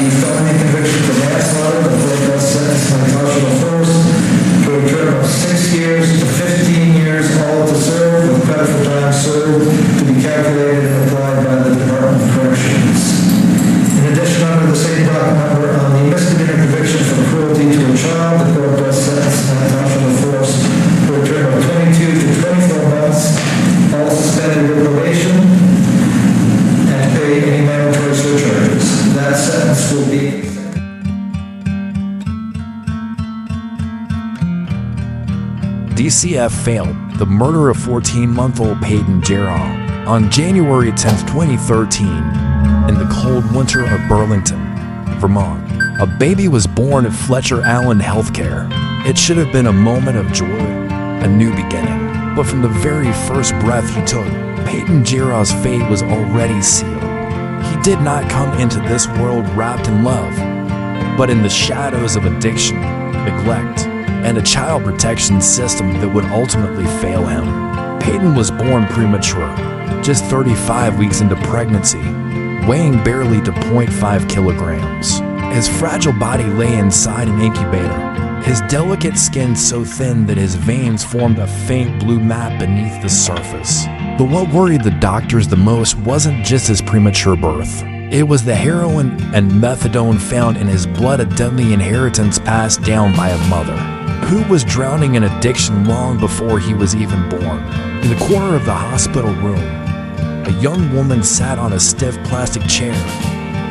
the felony conviction for manslaughter, the court thus sentenced Natasha LaForce to a term of 6 years to 15 years, all to serve, with credit for time served to be calculated and applied by the Department of Corrections. In addition, under the same docket number, on the misdemeanor conviction for cruelty to a child, the court thus sentenced Natasha LaForce to a term of 22 to 24 months, all suspended with probation, and pay any mandatory surcharges. That sentence will be... DCF failed the murder of 14-month-old Peighton Geraw on January 10, 2013, in the cold winter of Burlington, Vermont. A baby was born at Fletcher Allen Healthcare. It should have been a moment of joy, a new beginning. But from the very first breath he took, Peighton Geraw's fate was already sealed. He did not come into this world wrapped in love, but in the shadows of addiction, neglect, and a child protection system that would ultimately fail him. Peighton was born premature, just 35 weeks into pregnancy, weighing barely to 0.5 kilograms. His fragile body lay inside an incubator, his delicate skin so thin that his veins formed a faint blue mat beneath the surface. But what worried the doctors the most wasn't just his premature birth. It was the heroin and methadone found in his blood, a deadly inheritance passed down by a mother who was drowning in addiction long before he was even born. In the corner of the hospital room, a young woman sat on a stiff plastic chair,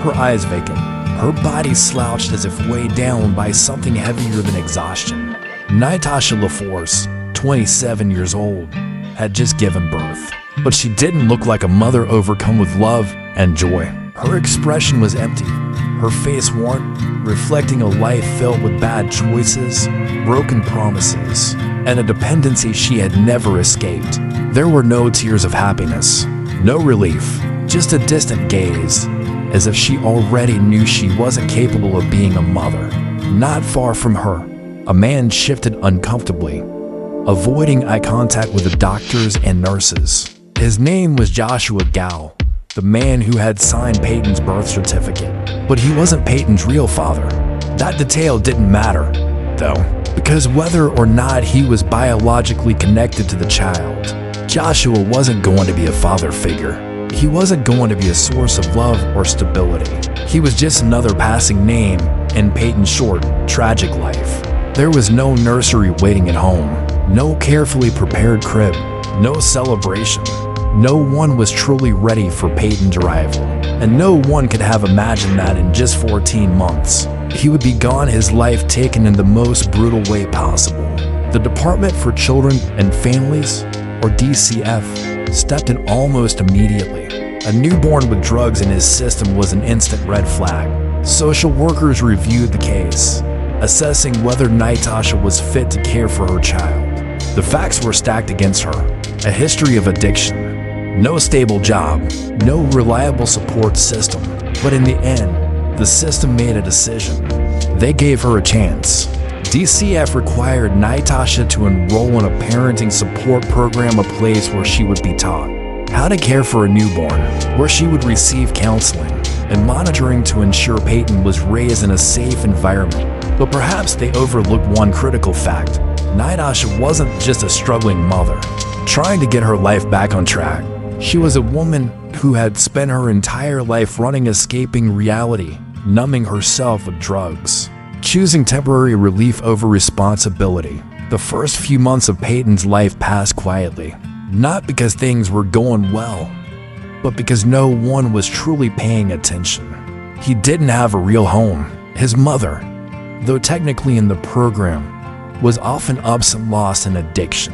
her eyes vacant, her body slouched as if weighed down by something heavier than exhaustion. Natasha LaForce, 27 years old, had just given birth, but she didn't look like a mother overcome with love and joy. Her expression was empty, her face worn, reflecting a life filled with bad choices, broken promises, and a dependency she had never escaped. There were no tears of happiness, no relief, just a distant gaze, as if she already knew she wasn't capable of being a mother. Not far from her, a man shifted uncomfortably, avoiding eye contact with the doctors and nurses. His name was Joshua Gow, the man who had signed Peyton's birth certificate. But he wasn't Peyton's real father. That detail didn't matter, though, because whether or not he was biologically connected to the child, Joshua wasn't going to be a father figure. He wasn't going to be a source of love or stability. He was just another passing name in Peyton's short, tragic life. There was no nursery waiting at home, no carefully prepared crib, no celebration. No one was truly ready for Peyton's arrival, and no one could have imagined that in just 14 months, he would be gone, his life taken in the most brutal way possible. The Department for Children and Families, or DCF, stepped in almost immediately. A newborn with drugs in his system was an instant red flag. Social workers reviewed the case, assessing whether Natasha was fit to care for her child. The facts were stacked against her: a history of addiction, no stable job, no reliable support system. But in the end, the system made a decision. They gave her a chance. DCF required Natasha to enroll in a parenting support program, a place where she would be taught how to care for a newborn, where she would receive counseling and monitoring to ensure Peyton was raised in a safe environment. But perhaps they overlooked one critical fact. Natasha wasn't just a struggling mother trying to get her life back on track. She was a woman who had spent her entire life running, escaping reality, numbing herself with drugs, choosing temporary relief over responsibility. The first few months of Peyton's life passed quietly, not because things were going well, but because no one was truly paying attention. He didn't have a real home. His mother, though technically in the program, was often absent, lost in addiction,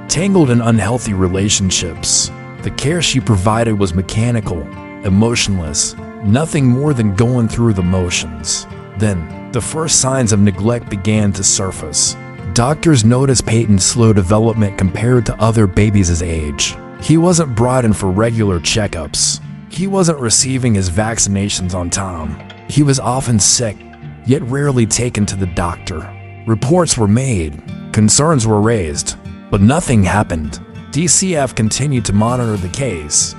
tangled in unhealthy relationships. The care she provided was mechanical, emotionless, nothing more than going through the motions. Then, the first signs of neglect began to surface. Doctors noticed Peyton's slow development compared to other babies his age. He wasn't brought in for regular checkups. He wasn't receiving his vaccinations on time. He was often sick, yet rarely taken to the doctor. Reports were made, concerns were raised, but nothing happened. DCF continued to monitor the case,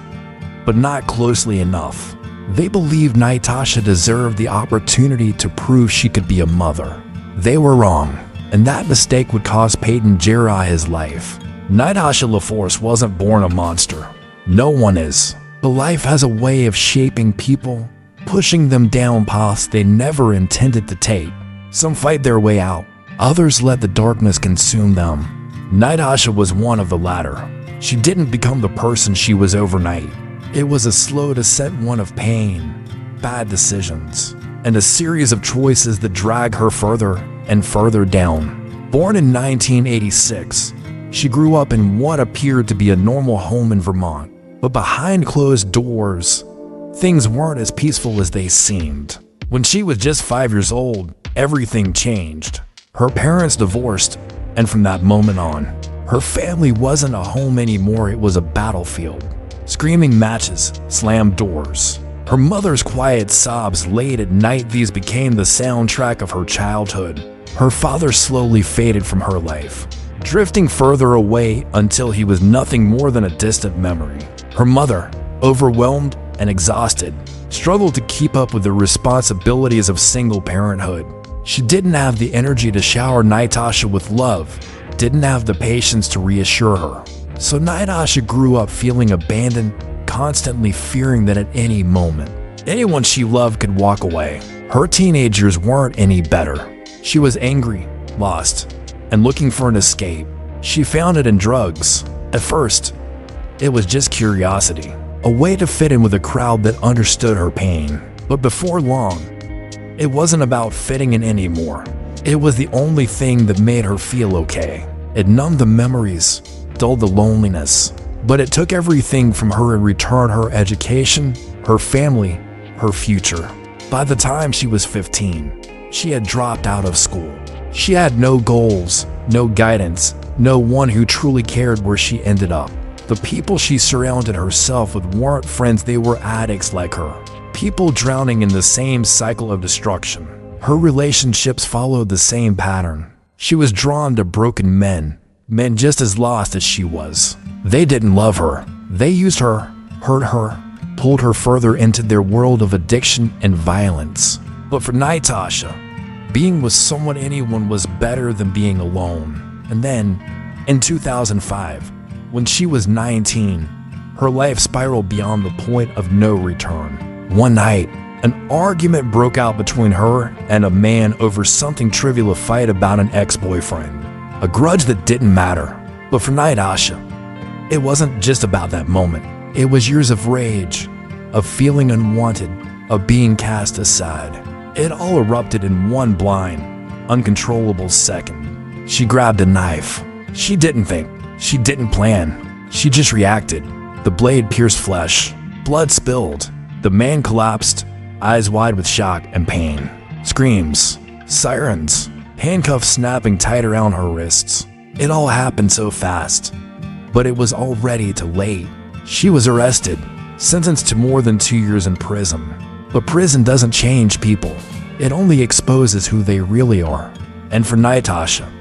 but not closely enough. They believed Natasha deserved the opportunity to prove she could be a mother. They were wrong, and that mistake would cost Peighton Geraw his life. Natasha LaForce wasn't born a monster. No one is. But life has a way of shaping people, pushing them down paths they never intended to take. Some fight their way out. Others let the darkness consume them. Natasha was one of the latter. She didn't become the person she was overnight. It was a slow descent, one of pain, bad decisions, and a series of choices that drag her further and further down. Born in 1986, she grew up in what appeared to be a normal home in Vermont. But behind closed doors, things weren't as peaceful as they seemed. When she was just 5 years old, everything changed. Her parents divorced, and from that moment on, her family wasn't a home anymore, it was a battlefield. Screaming matches, slammed doors. Her mother's quiet sobs late at night, these became the soundtrack of her childhood. Her father slowly faded from her life, drifting further away until he was nothing more than a distant memory. Her mother, overwhelmed and exhausted, struggled to keep up with the responsibilities of single parenthood. She didn't have the energy to shower Natasha with love, didn't have the patience to reassure her. So Natasha grew up feeling abandoned, constantly fearing that at any moment, anyone she loved could walk away. Her teenagers weren't any better. She was angry, lost, and looking for an escape. She found it in drugs. At first, it was just curiosity, a way to fit in with a crowd that understood her pain. But before long, it wasn't about fitting in anymore. It was the only thing that made her feel okay. It numbed the memories, dulled the loneliness, but it took everything from her in return: her education, her family, her future. By the time she was 15, she had dropped out of school. She had no goals, no guidance, no one who truly cared where she ended up. The people she surrounded herself with weren't friends, they were addicts like her. People drowning in the same cycle of destruction. Her relationships followed the same pattern. She was drawn to broken men just as lost as she was. They didn't love her. They used her, hurt her, pulled her further into their world of addiction and violence. But for Natasha, being with someone, anyone, was better than being alone. And then, in 2005, when she was 19, her life spiraled beyond the point of no return. One night, an argument broke out between her and a man over something trivial, a fight about an ex-boyfriend. A grudge that didn't matter. But for Natasha, it wasn't just about that moment. It was years of rage, of feeling unwanted, of being cast aside. It all erupted in one blind, uncontrollable second. She grabbed a knife. She didn't think. She didn't plan. She just reacted. The blade pierced flesh. Blood spilled. The man collapsed, eyes wide with shock and pain. Screams, sirens, handcuffs snapping tight around her wrists. It all happened so fast, but it was already too late. She was arrested, sentenced to more than 2 years in prison. But prison doesn't change people. It only exposes who they really are. And for Natasha,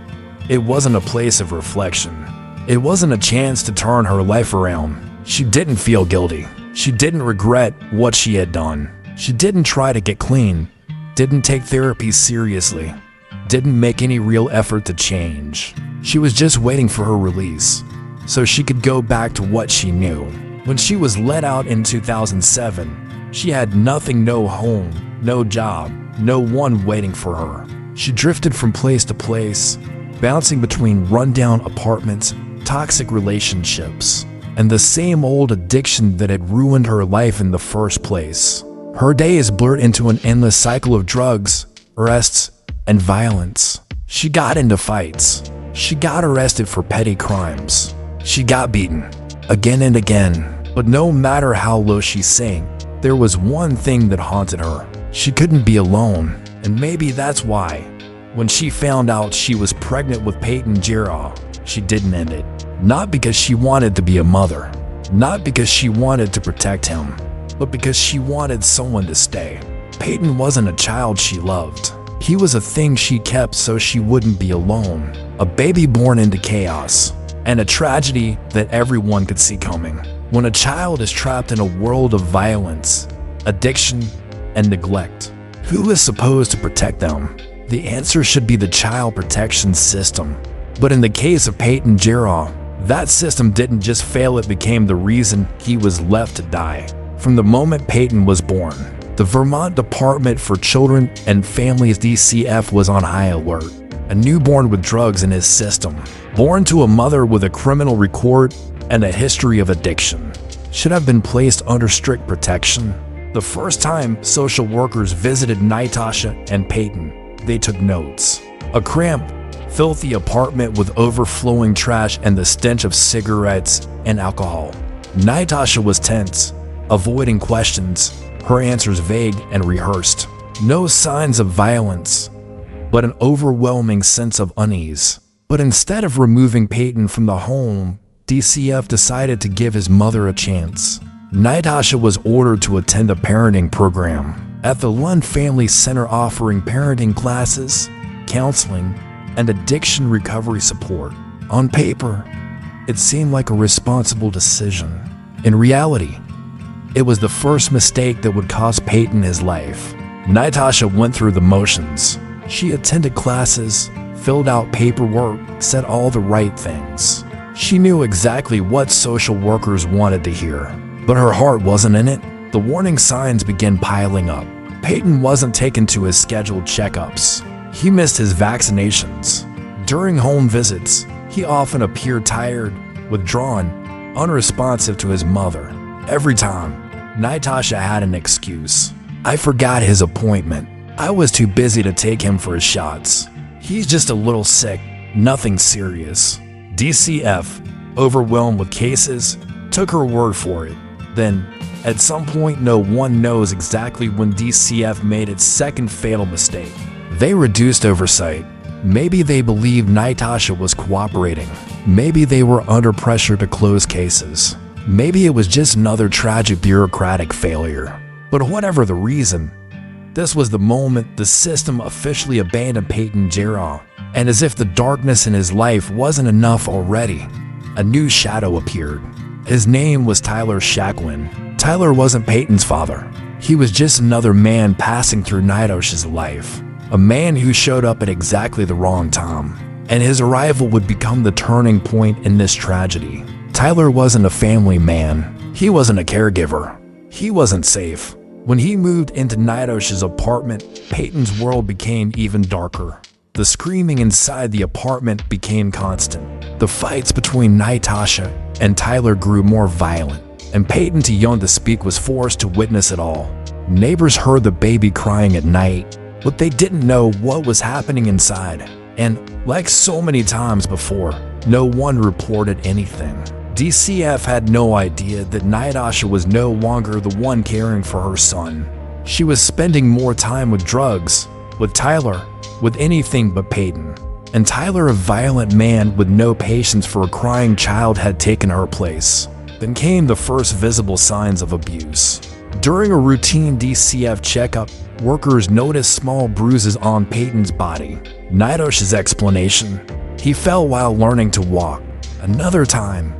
it wasn't a place of reflection. It wasn't a chance to turn her life around. She didn't feel guilty. She didn't regret what she had done. She didn't try to get clean, didn't take therapy seriously, didn't make any real effort to change. She was just waiting for her release, so she could go back to what she knew. When she was let out in 2007, she had nothing, no home, no job, no one waiting for her. She drifted from place to place, bouncing between rundown apartments, toxic relationships, and the same old addiction that had ruined her life in the first place. Her days blurred into an endless cycle of drugs, arrests, and violence. She got into fights. She got arrested for petty crimes. She got beaten, again and again. But no matter how low she sank, there was one thing that haunted her. She couldn't be alone, and maybe that's why, when she found out she was pregnant with Peighton Geraw, she didn't end it. Not because she wanted to be a mother, not because she wanted to protect him, but because she wanted someone to stay. Peighton wasn't a child she loved. He was a thing she kept so she wouldn't be alone. A baby born into chaos, and a tragedy that everyone could see coming. When a child is trapped in a world of violence, addiction, and neglect. Who is supposed to protect them? The answer should be the child protection system. But in the case of Peighton Geraw, that system didn't just fail, it became the reason he was left to die. From the moment Peighton was born, the Vermont Department for Children and Families DCF was on high alert. A newborn with drugs in his system, born to a mother with a criminal record and a history of addiction, should have been placed under strict protection. The first time social workers visited Natasha and Peighton, they took notes. A cramped, filthy apartment with overflowing trash and the stench of cigarettes and alcohol. Natasha was tense, avoiding questions, her answers vague and rehearsed. No signs of violence, but an overwhelming sense of unease. But instead of removing Peighton from the home, DCF decided to give his mother a chance. Natasha was ordered to attend a parenting program at the Lund Family Center, offering parenting classes, counseling, and addiction recovery support. On paper, it seemed like a responsible decision. In reality, it was the first mistake that would cost Peighton his life. Natasha went through the motions. She attended classes, filled out paperwork, said all the right things. She knew exactly what social workers wanted to hear, but her heart wasn't in it. The warning signs began piling up. Peighton wasn't taken to his scheduled checkups. He missed his vaccinations. During home visits, he often appeared tired, withdrawn, unresponsive to his mother. Every time, Natasha had an excuse. I forgot his appointment. I was too busy to take him for his shots. He's just a little sick, nothing serious. DCF, overwhelmed with cases, took her word for it. Then, at some point, no one knows exactly when DCF made its second fatal mistake. They reduced oversight. Maybe they believed Natasha was cooperating. Maybe they were under pressure to close cases. Maybe it was just another tragic bureaucratic failure. But whatever the reason, this was the moment the system officially abandoned Peighton Geraw. And as if the darkness in his life wasn't enough already, a new shadow appeared. His name was Tyler Shaquin. Tyler wasn't Peighton's father. He was just another man passing through Natasha's life. A man who showed up at exactly the wrong time. And his arrival would become the turning point in this tragedy. Tyler wasn't a family man. He wasn't a caregiver. He wasn't safe. When he moved into Natasha's apartment, Peighton's world became even darker. The screaming inside the apartment became constant. The fights between Natasha and Tyler grew more violent, and Peighton, too young to speak, was forced to witness it all. Neighbors heard the baby crying at night, but they didn't know what was happening inside. And, like so many times before, no one reported anything. DCF had no idea that Natasha was no longer the one caring for her son. She was spending more time with drugs, with Tyler, with anything but Peighton. And Tyler, a violent man with no patience for a crying child, had taken her place. Then came the first visible signs of abuse. During a routine DCF checkup, workers noticed small bruises on Peighton's body. Natasha's explanation: he fell while learning to walk. Another time,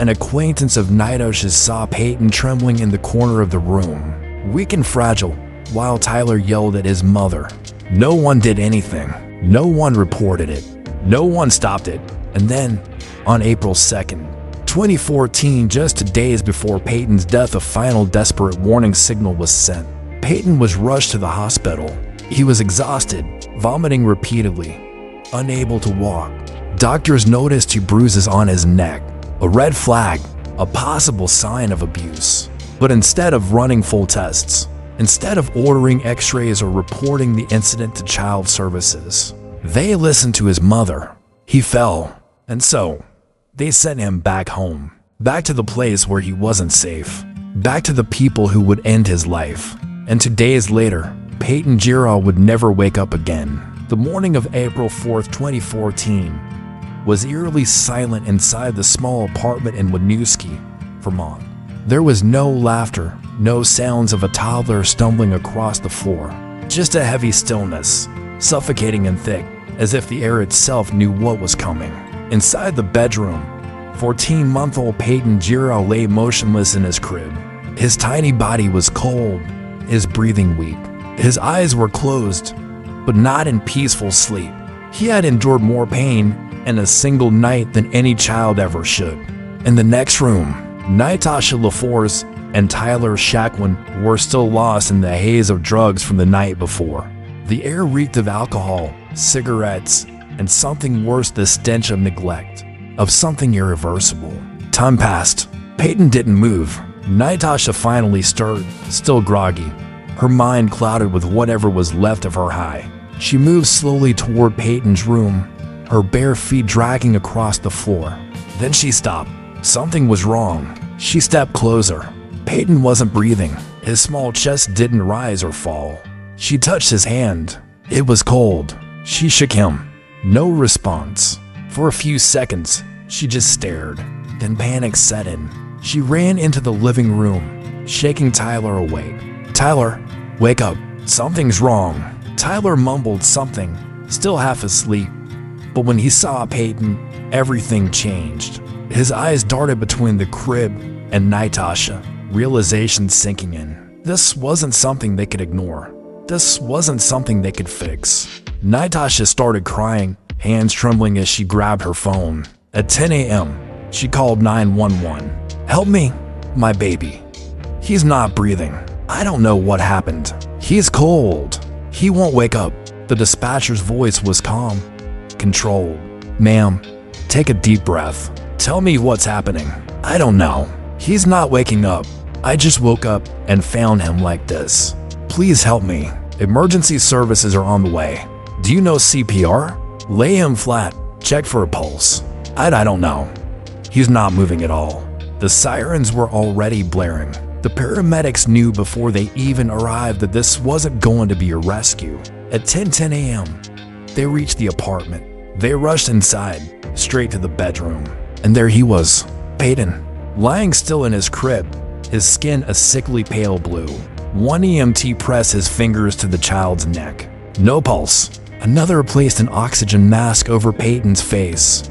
an acquaintance of Natasha's saw Peighton trembling in the corner of the room, weak and fragile, while Tyler yelled at his mother. No one did anything. No one reported it. No one stopped it. And then, on April 2nd, 2014, just days before Peighton's death, a final desperate warning signal was sent. Peighton was rushed to the hospital. He was exhausted, vomiting repeatedly, unable to walk. Doctors noticed 2 bruises on his neck, a red flag, a possible sign of abuse. But instead of running full tests, instead of ordering x-rays or reporting the incident to child services, they listened to his mother. He fell, and so they sent him back home, back to the place where he wasn't safe, back to the people who would end his life. And 2 days later, Peighton Geraw would never wake up again. The morning of April 4th, 2014, was eerily silent inside the small apartment in Winooski, Vermont. There was no laughter, no sounds of a toddler stumbling across the floor, just a heavy stillness, suffocating and thick, as if the air itself knew what was coming. Inside the bedroom, 14-month-old Peighton Geraw lay motionless in his crib. His tiny body was cold, his breathing weak. His eyes were closed, but not in peaceful sleep. He had endured more pain in a single night than any child ever should. In the next room, Natasha LaForce and Tyler Shaquin were still lost in the haze of drugs from the night before. The air reeked of alcohol, cigarettes, and something worse, the stench of neglect, of something irreversible. Time passed. Peighton didn't move. Natasha finally stirred, still groggy, her mind clouded with whatever was left of her high. She moved slowly toward Peyton's room, her bare feet dragging across the floor. Then she stopped. Something was wrong. She stepped closer. Peighton wasn't breathing. His small chest didn't rise or fall. She touched his hand. It was cold. She shook him. No response. For a few seconds, she just stared. Then panic set in. She ran into the living room, shaking Tyler awake. "Tyler, wake up. Something's wrong." Tyler mumbled something, still half asleep. But when he saw Peighton, everything changed. His eyes darted between the crib and Natasha, realization sinking in. This wasn't something they could ignore. This wasn't something they could fix. Natasha started crying, hands trembling as she grabbed her phone. At 10 a.m., she called 911. "Help me, my baby. He's not breathing. I don't know what happened. He's cold. He won't wake up." The dispatcher's voice was calm, controlled. "Ma'am, take a deep breath. Tell me what's happening." "I don't know. He's not waking up. I just woke up and found him like this. Please help me. Emergency services are on the way. Do you know CPR? Lay him flat. Check for a pulse." I don't know. He's not moving at all." The sirens were already blaring. The paramedics knew before they even arrived that this wasn't going to be a rescue. At 10:10 a.m., they reached the apartment. They rushed inside, straight to the bedroom. And there he was, Peighton, lying still in his crib, his skin a sickly pale blue. One EMT pressed his fingers to the child's neck. No pulse. Another placed an oxygen mask over Peyton's face.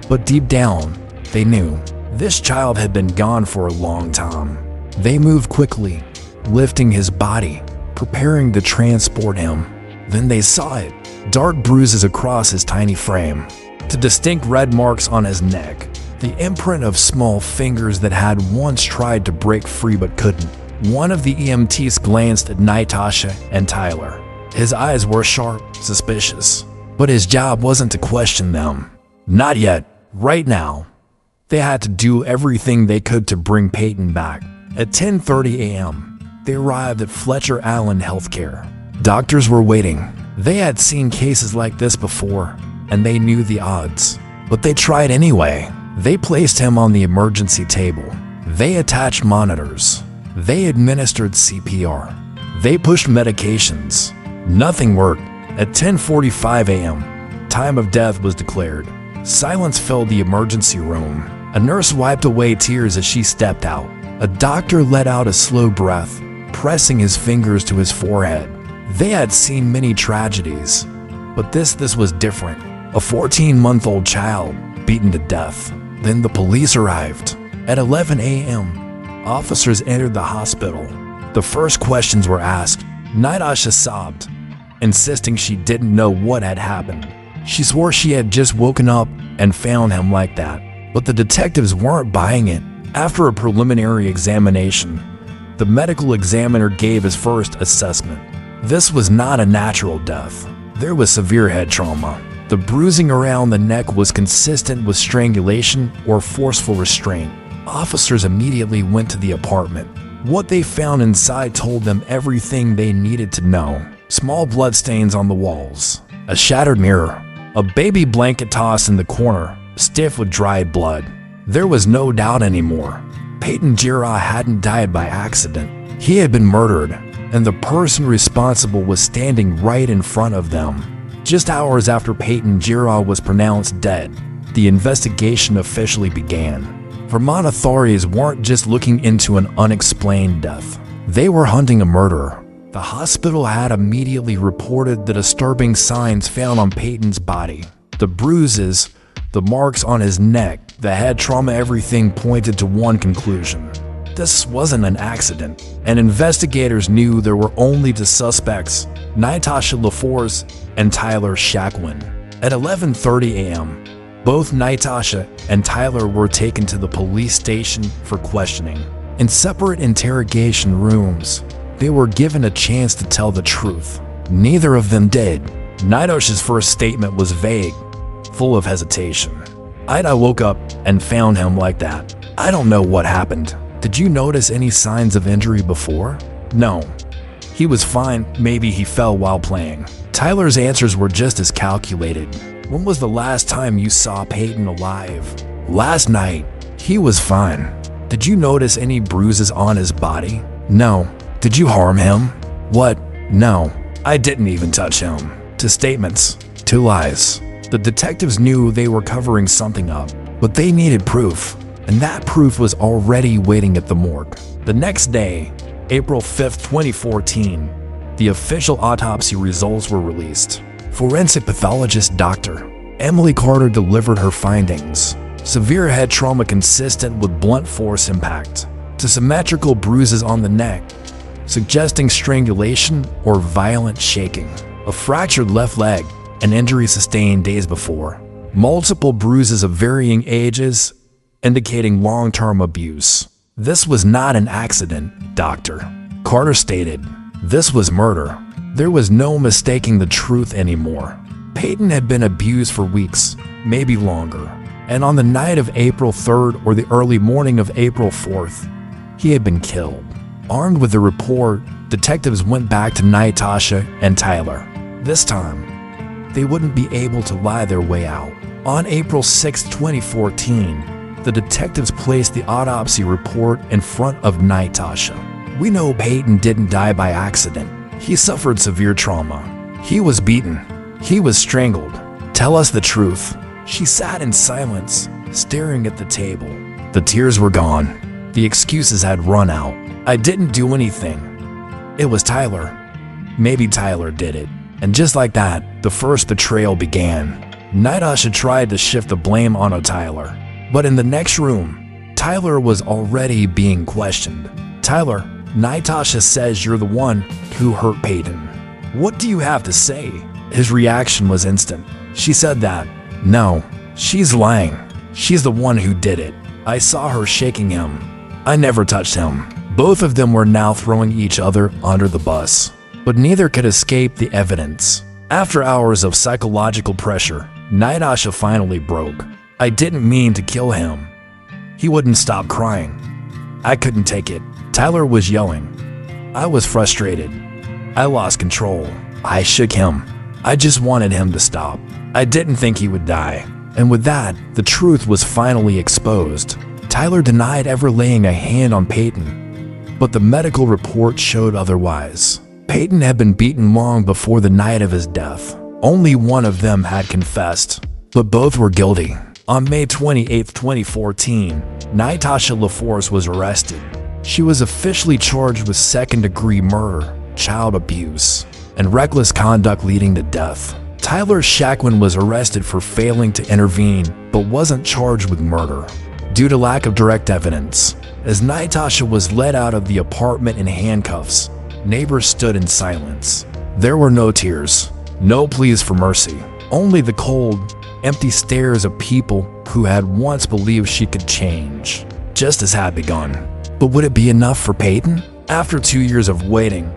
But deep down, they knew this child had been gone for a long time. They moved quickly, lifting his body, preparing to transport him. Then they saw it, dark bruises across his tiny frame, to distinct red marks on his neck, the imprint of small fingers that had once tried to break free but couldn't. One of the EMTs glanced at Natasha and Tyler. His eyes were sharp, suspicious, but his job wasn't to question them. Not yet. Right now, they had to do everything they could to bring Peighton back. At 10:30 a.m., they arrived at Fletcher Allen Healthcare. Doctors were waiting. They had seen cases like this before, and they knew the odds. But they tried anyway. They placed him on the emergency table. They attached monitors. They administered CPR. They pushed medications. Nothing worked. At 10:45 a.m., time of death was declared. Silence filled the emergency room. A nurse wiped away tears as she stepped out. A doctor let out a slow breath, pressing his fingers to his forehead. They had seen many tragedies, but this was different. A 14-month-old child beaten to death. Then the police arrived. At 11 a.m., officers entered the hospital. The first questions were asked. Natasha sobbed, insisting she didn't know what had happened. She swore she had just woken up and found him like that. But the detectives weren't buying it. After a preliminary examination, the medical examiner gave his first assessment. This was not a natural death. There was severe head trauma. The bruising around the neck was consistent with strangulation or forceful restraint. Officers immediately went to the apartment. What they found inside told them everything they needed to know. Small bloodstains on the walls, a shattered mirror, a baby blanket tossed in the corner, stiff with dried blood. There was no doubt anymore. Peighton Geraw hadn't died by accident. He had been murdered, and the person responsible was standing right in front of them. Just hours after Peighton Geraw was pronounced dead, the investigation officially began. Vermont authorities weren't just looking into an unexplained death. They were hunting a murderer. The hospital had immediately reported the disturbing signs found on Peyton's body. The bruises, the marks on his neck, the head trauma, everything pointed to one conclusion. This wasn't an accident, and investigators knew there were only two suspects, Natasha LaForce and Tyler Shaquin. At 11:30 a.m., both Natasha and Tyler were taken to the police station for questioning. In separate interrogation rooms, they were given a chance to tell the truth. Neither of them did. Natasha's first statement was vague, full of hesitation. I woke up and found him like that. I don't know what happened. Did you notice any signs of injury before? No. He was fine, maybe he fell while playing. Tyler's answers were just as calculated. When was the last time you saw Peighton alive? Last night. He was fine. Did you notice any bruises on his body? No. Did you harm him? What? No. I didn't even touch him. Two statements. Two lies. The detectives knew they were covering something up, but they needed proof, and that proof was already waiting at the morgue. The next day, April 5, 2014, the official autopsy results were released. Forensic pathologist Dr. Emily Carter delivered her findings. Severe head trauma consistent with blunt force impact to symmetrical bruises on the neck, suggesting strangulation or violent shaking. A fractured left leg, an injury sustained days before. Multiple bruises of varying ages, indicating long-term abuse. This was not an accident, Dr. Carter stated. This was murder. There was no mistaking the truth anymore. Peighton had been abused for weeks, maybe longer, and on the night of April 3rd or the early morning of April 4th, he had been killed. Armed with the report, detectives went back to Natasha and Tyler. This time, they wouldn't be able to lie their way out. On April 6, 2014, the detectives placed the autopsy report in front of Natasha. We know Peighton didn't die by accident. He suffered severe trauma. He was beaten. He was strangled. Tell us the truth. She sat in silence, staring at the table. The tears were gone. The excuses had run out. I didn't do anything. It was Tyler. Maybe Tyler did it. And just like that, the first betrayal began. Natasha tried to shift the blame onto Tyler. But in the next room, Tyler was already being questioned. Tyler, Natasha says you're the one who hurt Peighton. What do you have to say? His reaction was instant. She said that. No, she's lying. She's the one who did it. I saw her shaking him. I never touched him. Both of them were now throwing each other under the bus, but neither could escape the evidence. After hours of psychological pressure, Natasha finally broke. I didn't mean to kill him. He wouldn't stop crying. I couldn't take it. Tyler was yelling. I was frustrated. I lost control. I shook him. I just wanted him to stop. I didn't think he would die. And with that, the truth was finally exposed. Tyler denied ever laying a hand on Peighton, but the medical report showed otherwise. Peighton had been beaten long before the night of his death. Only one of them had confessed, but both were guilty. On May 28, 2014, Natasha LaForce was arrested. She was officially charged with second-degree murder, child abuse, and reckless conduct leading to death. Tyler Shaquin was arrested for failing to intervene, but wasn't charged with murder due to lack of direct evidence. As Natasha was led out of the apartment in handcuffs, neighbors stood in silence. There were no tears, no pleas for mercy, only the cold, empty stares of people who had once believed she could change, just as had begun. But would it be enough for Peighton? After 2 years of waiting,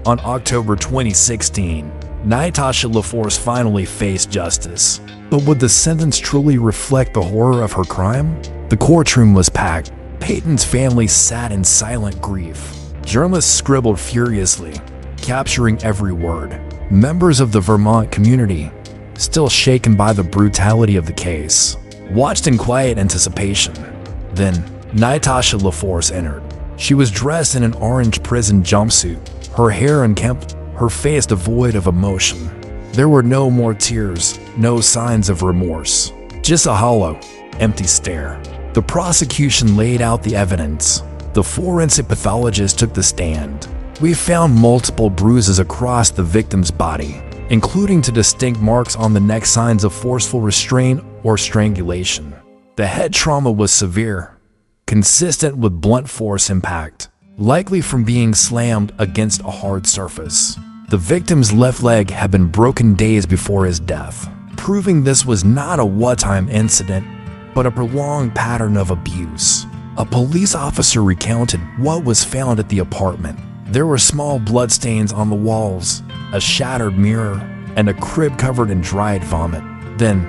on October 2016, Natasha LaForce finally faced justice. But would the sentence truly reflect the horror of her crime? The courtroom was packed. Peighton's family sat in silent grief. Journalists scribbled furiously, capturing every word. Members of the Vermont community, still shaken by the brutality of the case, watched in quiet anticipation. Then, Natasha LaForce entered. She was dressed in an orange prison jumpsuit, her hair unkempt, her face devoid of emotion. There were no more tears, no signs of remorse, just a hollow, empty stare. The prosecution laid out the evidence. The forensic pathologist took the stand. We found multiple bruises across the victim's body, including two distinct marks on the neck, signs of forceful restraint or strangulation. The head trauma was severe, consistent with blunt force impact, likely from being slammed against a hard surface. The victim's left leg had been broken days before his death, proving this was not a one-time incident, but a prolonged pattern of abuse. A police officer recounted what was found at the apartment. There were small bloodstains on the walls, a shattered mirror, and a crib covered in dried vomit. Then,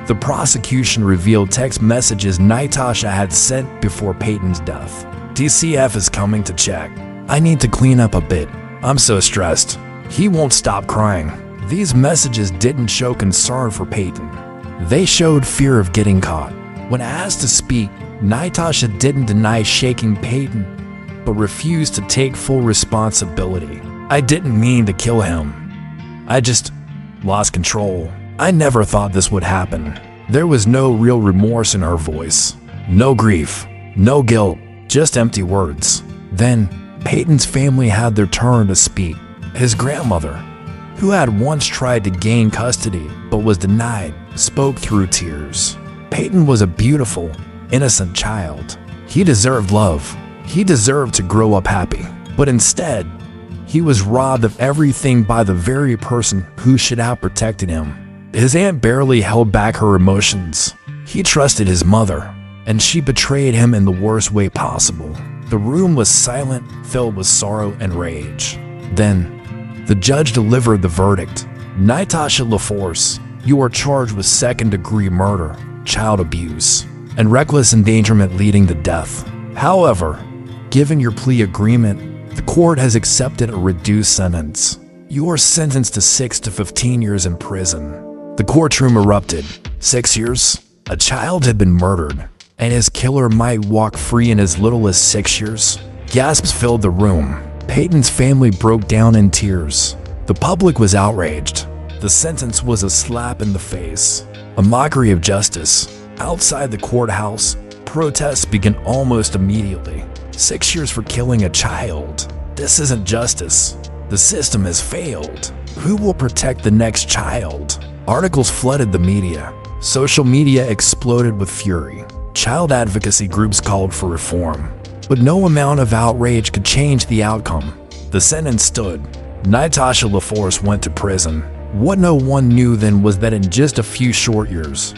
the prosecution revealed text messages Natasha had sent before Peighton's death. DCF is coming to check. I need to clean up a bit. I'm so stressed. He won't stop crying. These messages didn't show concern for Peighton. They showed fear of getting caught. When asked to speak, Natasha didn't deny shaking Peighton, but refused to take full responsibility. I didn't mean to kill him. I just lost control. I never thought this would happen. There was no real remorse in her voice. No grief, no guilt, just empty words. Then, Peighton's family had their turn to speak. His grandmother, who had once tried to gain custody but was denied, spoke through tears. Peighton was a beautiful, innocent child. He deserved love. He deserved to grow up happy. But instead, he was robbed of everything by the very person who should have protected him. His aunt barely held back her emotions. He trusted his mother, and she betrayed him in the worst way possible. The room was silent, filled with sorrow and rage. Then, the judge delivered the verdict. Natasha LaForce, you are charged with second-degree murder, child abuse, and reckless endangerment leading to death. However, given your plea agreement, the court has accepted a reduced sentence. You are sentenced to 6 to 15 years in prison. The courtroom erupted. 6 years? A child had been murdered, and his killer might walk free in as little as 6 years? Gasps filled the room. Peighton's family broke down in tears. The public was outraged. The sentence was a slap in the face, a mockery of justice. Outside the courthouse, protests began almost immediately. 6 years for killing a child. This isn't justice. The system has failed. Who will protect the next child? Articles flooded the media. Social media exploded with fury. Child advocacy groups called for reform. But no amount of outrage could change the outcome. The sentence stood. Natasha LaForce went to prison. What no one knew then was that in just a few short years,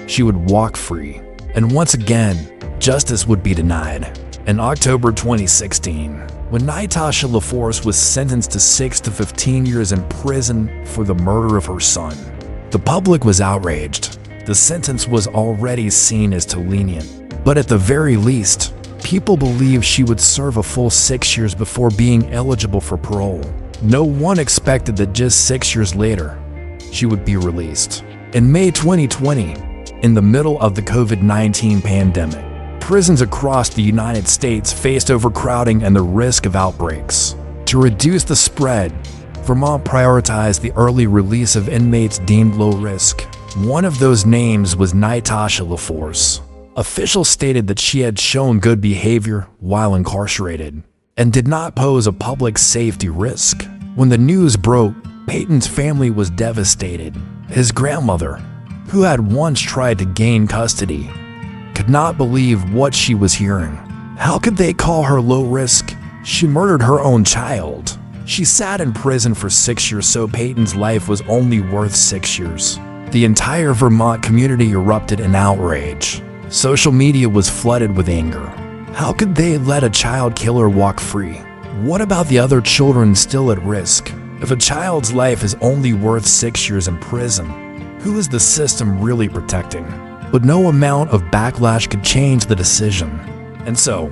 she would walk free. And once again, justice would be denied. In October 2016, when Natasha LaForce was sentenced to 6 to 15 years in prison for the murder of her son, the public was outraged. The sentence was already seen as too lenient. But at the very least, people believed she would serve a full 6 years before being eligible for parole. No one expected that just 6 years later, she would be released. In May 2020, in the middle of the COVID-19 pandemic, prisons across the United States faced overcrowding and the risk of outbreaks. To reduce the spread, Vermont prioritized the early release of inmates deemed low risk. One of those names was Natasha LaForce. Officials stated that she had shown good behavior while incarcerated and did not pose a public safety risk. When the news broke, Peighton's family was devastated. His grandmother, who had once tried to gain custody, could not believe what she was hearing. How could they call her low risk? She murdered her own child. She sat in prison for 6 years, so Peighton's life was only worth 6 years. The entire Vermont community erupted in outrage. Social media was flooded with anger. How could they let a child killer walk free? What about the other children still at risk? If a child's life is only worth 6 years in prison, who is the system really protecting? But no amount of backlash could change the decision. And so,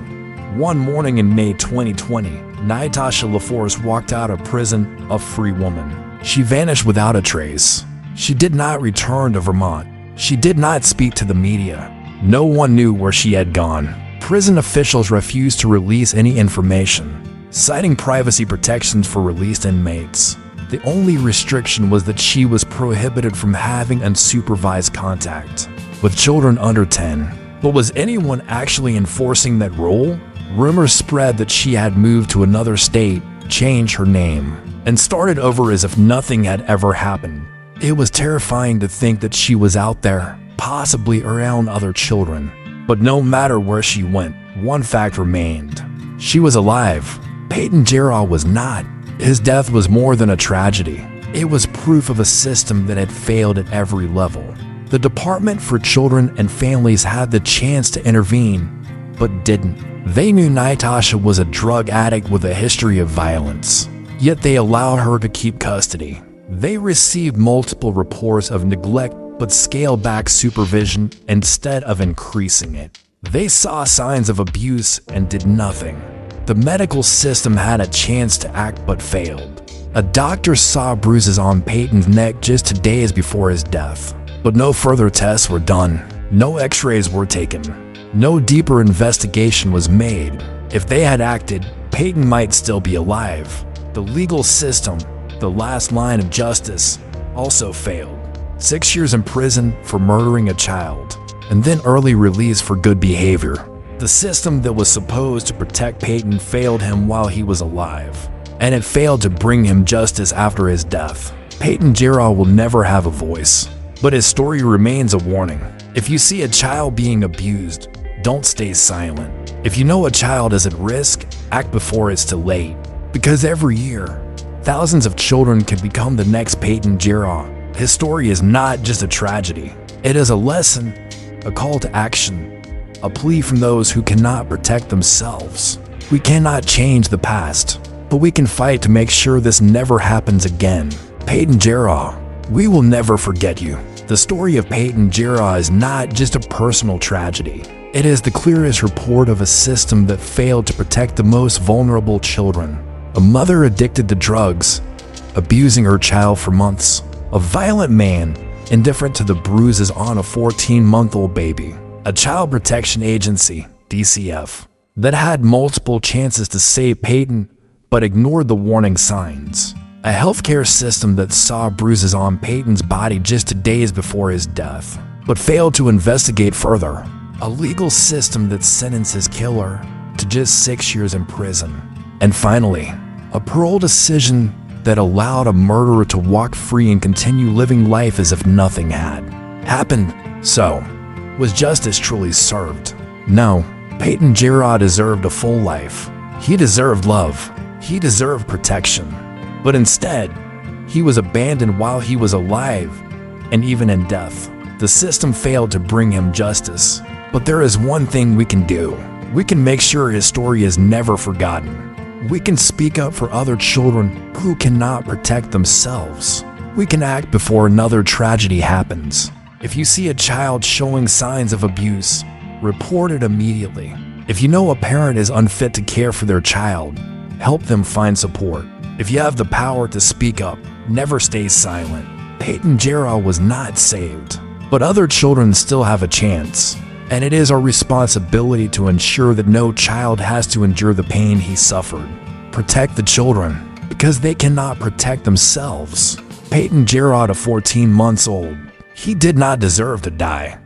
one morning in May 2020, Natasha LaForce walked out of prison a free woman. She vanished without a trace. She did not return to Vermont. She did not speak to the media. No one knew where she had gone. Prison officials refused to release any information, citing privacy protections for released inmates. The only restriction was that she was prohibited from having unsupervised contact with children under 10. But was anyone actually enforcing that rule? Rumors spread that she had moved to another state, changed her name, and started over as if nothing had ever happened. It was terrifying to think that she was out there, possibly around other children. But no matter where she went, one fact remained. She was alive. Peighton Geraw was not. His death was more than a tragedy. It was proof of a system that had failed at every level. The Department for Children and Families had the chance to intervene, but didn't. They knew Natasha was a drug addict with a history of violence, yet they allowed her to keep custody. They received multiple reports of neglect but scaled back supervision instead of increasing it. They saw signs of abuse and did nothing. The medical system had a chance to act but failed. A doctor saw bruises on Peighton's neck just days before his death, but no further tests were done. No x-rays were taken. No deeper investigation was made. If they had acted, Peighton might still be alive. The legal system, the last line of justice, also failed. 6 years in prison for murdering a child, and then early release for good behavior. The system that was supposed to protect Peighton failed him while he was alive, and it failed to bring him justice after his death. Peighton Geraw will never have a voice, but his story remains a warning. If you see a child being abused, don't stay silent. If you know a child is at risk, act before it's too late. Because every year, thousands of children can become the next Peighton Geraw. His story is not just a tragedy. It is a lesson, a call to action, a plea from those who cannot protect themselves. We cannot change the past, but we can fight to make sure this never happens again. Peighton Geraw, we will never forget you. The story of Peighton Geraw is not just a personal tragedy. It is the clearest report of a system that failed to protect the most vulnerable children. A mother addicted to drugs, abusing her child for months. A violent man, indifferent to the bruises on a 14-month-old baby. A child protection agency, DCF, that had multiple chances to save Peighton but ignored the warning signs. A healthcare system that saw bruises on Peighton's body just days before his death, but failed to investigate further. A legal system that sentenced his killer to just 6 years in prison. And finally, a parole decision that allowed a murderer to walk free and continue living life as if nothing had happened. So, was justice truly served? No. Peighton Geraw deserved a full life. He deserved love. He deserved protection. But instead, he was abandoned while he was alive, and even in death. The system failed to bring him justice. But there is one thing we can do. We can make sure his story is never forgotten. We can speak up for other children who cannot protect themselves. We can act before another tragedy happens. If you see a child showing signs of abuse, report it immediately. If you know a parent is unfit to care for their child, help them find support. If you have the power to speak up, never stay silent. Peighton Geraw was not saved, but other children still have a chance. And it is our responsibility to ensure that no child has to endure the pain he suffered. Protect the children, because they cannot protect themselves. Peighton Geraw, 14 months old, he did not deserve to die.